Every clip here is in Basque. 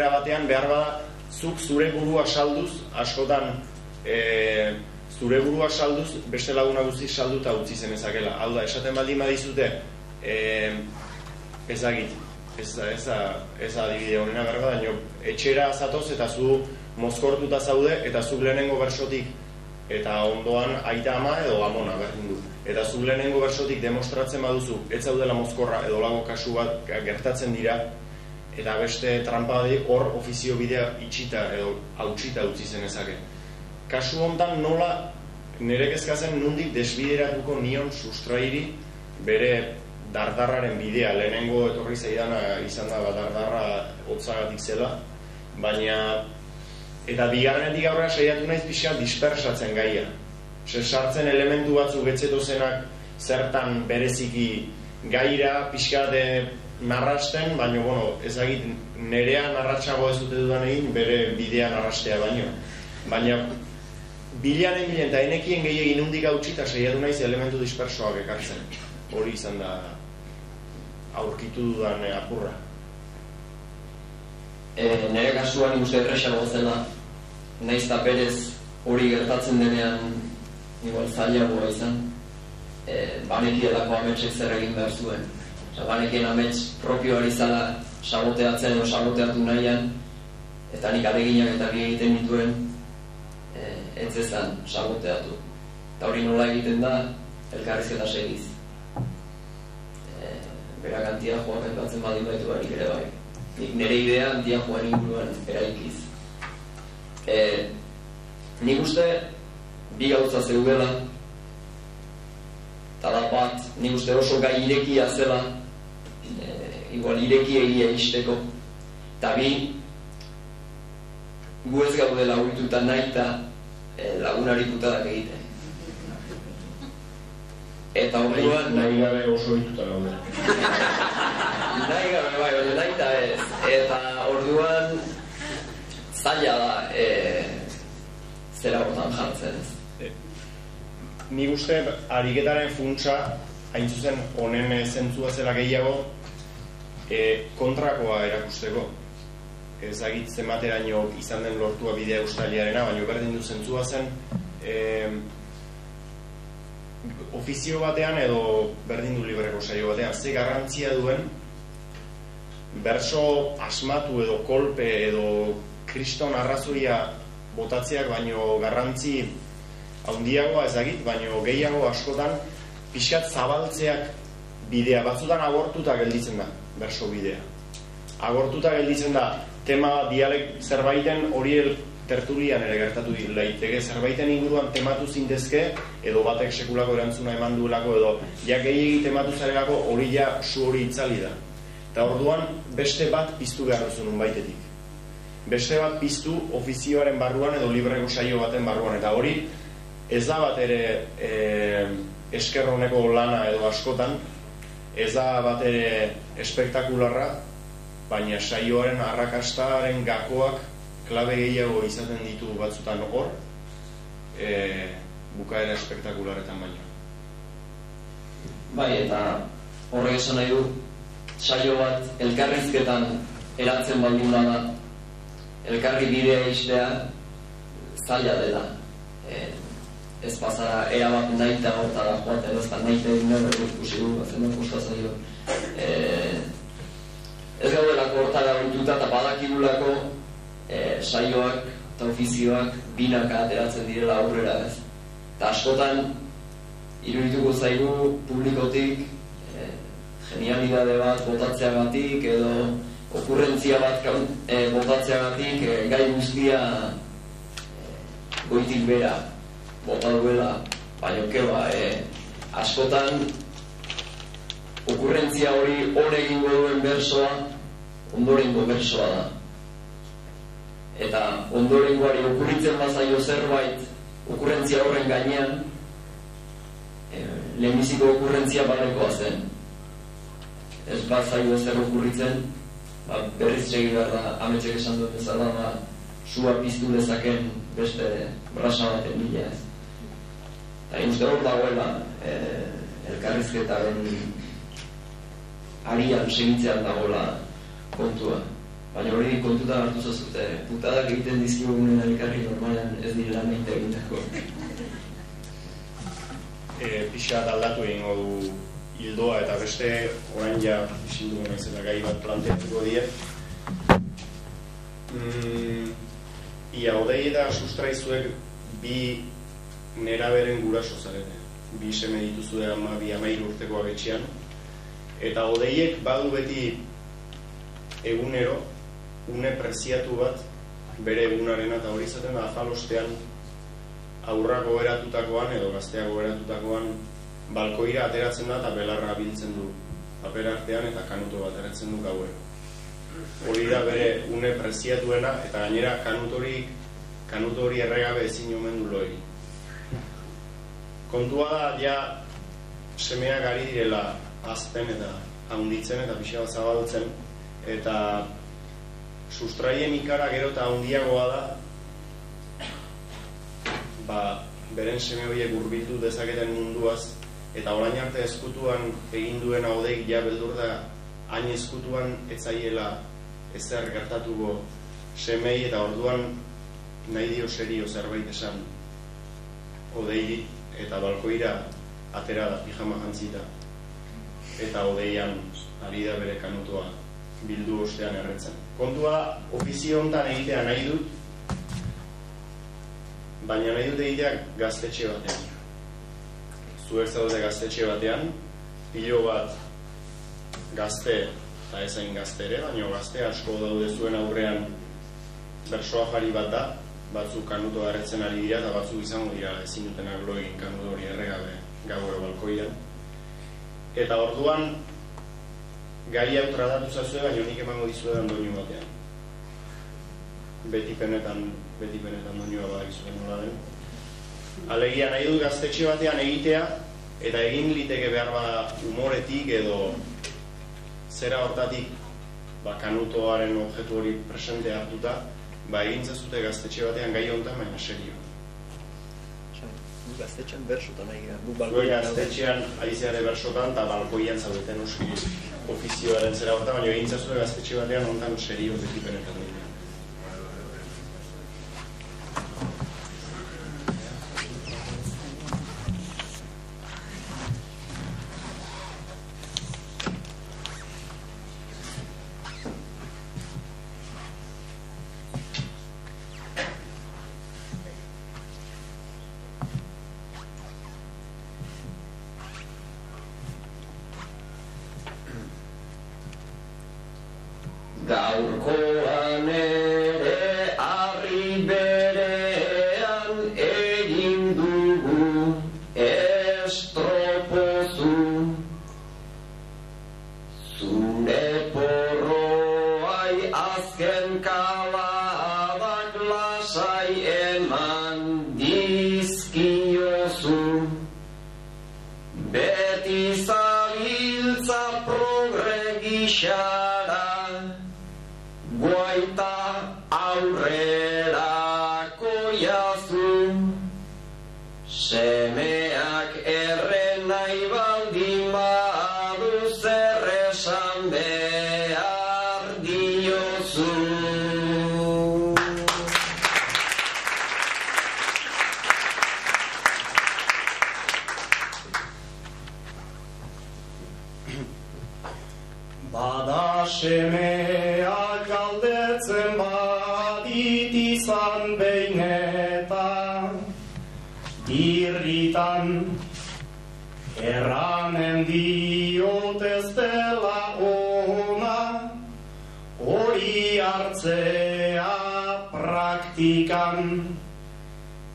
batean behar bada zuk zure burua salduz, askotan zure burua salduz beste laguna guzti salduta utzi zenezakela. Hau da, esaten baldin badizute ezagit, ez adibide honena behar bada, etxera zatoz eta zu mozkortuta zaude eta zuk lehenengo bersotik eta ondoan aita ama edo amona berdin du. Eta zuk lehenengo bersotik demostratzen baduzu ez zaudela mozkorra edo lago kasu bat gertatzen dira, eta beste trampa hor ofizio bidea itxita edo hautsita utzi zenezake. Kasu hontan nola nire kezkatzen nondik desbideratuko nion sustrairi bere dardarraren bidea. Lehenengo etorri zaidana izan da dardarra hotzagatik zela, baina eta bigarrenetik aurrera saiatu naiz pixka dispersatzen gaia. Sartzen elementu batzuk etzetozenak zertan bereziki gaira pixka narrasten, baina, ezagit, nerea narratxago ez dute dudan egin, bere bidea narrastea baino. Baina, bilanen eta enekien gehiagin hundik hautsita saiatu naiz elementu dispersoak ekartzen. Hori izan da aurkitu dudan apurra. Nire kasuan ikuste erresago zela, naiz eta berez hori gertatzen denean igual zailagoa izan, banekielako ametsek zer egin behar zuen. Banekien amets propioari zala saboteatzen edo saboteatu nahian, eta nik adeginak eta bi egiten dituen ez ezan saboteatu. Eta hori nola egiten da, elkarrizketa segiz. Berak antiajoak enpatzen badin baitu barik ere bai. Nire idea antiajoan inguruan eraikiz. Nik uste bi gauza zeudela, eta da bat, nik uste oso gai irekia zela, igual ireki egia izteko, eta bi, gu ez gaudela ohituta nahi eta lagunari putadak egiten. Eta orduan... Nahi gabe oso ohituta gaudela. Nahi gabe bai, baina nahi eta ez. Eta orduan zaila da zera hortan jartzen ez. Nik uste ariketaren funtsa, hain zuzen honen zentzua zela gehiago, kontrakoa erakusteko. Ezagit zenbateraino izan den lortua bidea ustaliarena, baina berdin du zentzua zen ofizio batean edo berdin du libreko saio batean, ze garrantzia duen berso asmatu edo kolpe edo kriston arrazoia botatzeak baino garrantzi handiagoa ezagit, baino gehiago askotan pixkat zabaltzeak bidea, batzutan agortuta gelditzen da berso bidea. Agortuta gelditzen da tema dialek zerbaiten hori tertulian ere gertatu daiteke, zerbaiten inguruan tematu zintezke edo batek sekulako erantzuna eman duelako edo gehiegi tematu zarelako hori ja zu hori itzali da. Eta orduan beste bat piztu behar duzu nunbaitetik. Beste bat piztu ofizioaren barruan edo libreko saio baten barruan, eta hori ez da bat ere eskerroneko lana edo askotan, ez da bat ere espektakularra, baina saioaren arrakastaren gakoak klabe gehiago izaten ditu batzutan hor, bukaera espektakularetan baina. Bai, eta horrek esan nahi du, saio bat elkarrizketan eratzen baldin bada, elkarri bidea istea zaila dela. Ez pasara erabat nahi eta hortara joaten, ez da nahi eta egin nahi ikusi du, zenbat kosta zaio. Ez gaudelako hortara horituta eta badakigulako saioak eta ofizioak binaka ateratzen direla aurrera ez. Eta askotan irudituko zaigu publikotik genialidade bat botatzeagatik edo okurrentzia bat botatzeagatik gai guztia goitik bera bota duela, baina keba, askotan okurrentzia hori hor egingo duen bersoa ondorengo bersoa da. Eta ondorengoari okurritzen bazaio zerbait okurrentzia horren gainean, lehenbiziko okurrentzia barekoa zen. Ez bazaio zer okurritzen, berriz segi behar da, ametsek esan duen bezala, sua piztu dezaken beste brasa baten bila ez. Eta uste hor dagoela elkarrizketaren arian segitzean dagoela kontua. Baina hori kontutan hartu zazute, putadak egiten dizkigunen elkarri normalean ez direla nahi egindako. Pixat aldatu egingo du hildoa eta beste orain ja isilduko naiz eta gai bat planteatuko die. Ia Odei eta Sustraizuek bi neraberen guraso zarete. Bi seme dituzue 12-13 urtekoak etxean. Eta Odeiek badu beti egunero une preziatu bat bere egunarena, eta hori izaten da afalostean aurra goberatutakoan edo gaztea goberatutakoan balkoira ateratzen da eta belarra biltzen du paper artean eta kanuto bat eratzen du gauero. Hori da bere une preziatuena eta gainera kanuto hori erregabe ezin omen du loeri. Kontua da, ja semeak ari direla hazten eta handitzen eta pixa bat zabaltzen, eta sustraien ikara gero eta handiagoa da beren seme horiek hurbildu dezaketen munduaz, eta orain arte ezkutuan egin duena Odeik ja beldur da hain ezkutuan etzaiela ezer gertatuko semei, eta orduan nahi dio serio zerbait esan Odeiri, eta balkoira atera da pijama jantzita eta Odeian ari da bere kanutoa bildu ostean erretzen. Kontua ofizio hontan egitea nahi dut, baina nahi dut egitea gaztetxe batean. Zuek zaude gaztetxe batean, pilo bat gazte, eta ezain gazte ere, baina gazte asko daude zuen aurrean bersoa jari bat da, batzuk kanutoa erretzen ari dira, eta batzuk izango dira ezin dutenak lo egin kanuto hori erregabe gauero balkoian. Eta orduan gai hau tratatu zazue, baina nik emango dizuetan doinu batean. Beti penetan doinua badakizuen nola den. Alegia nahi dut gaztetxe batean egitea, eta egin liteke behar bada humoretik edo zera hortatik kanutoaren objektu hori presente hartuta, egin zazute gaztetxe batean gai honetan, baina serio. Gaztetxean bersotan nahi gara. Zue gaztetxean aizeare bersotan eta balkoian zaudeten oski ofizioaren zera horretan, baina egin zazute gaztetxe batean honetan serio beti penetan dira. Gaurkoan ere harri berean egin dugu estropozu. Zure porroai azken kaladak lasai eman dizkiozu. Beti zabiltza progre gixara, guaita aurrerako jazu. Semeak erren nahi baldin badu zer esan behar diozu. Bada semeak galdetzen badit izan behinetan, birritan erranen diot ez dela ona, hori hartzea praktikan,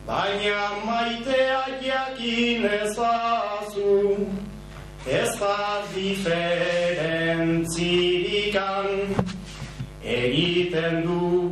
baina maitea jakin ezazu, ez da diferentzirikan, egiten du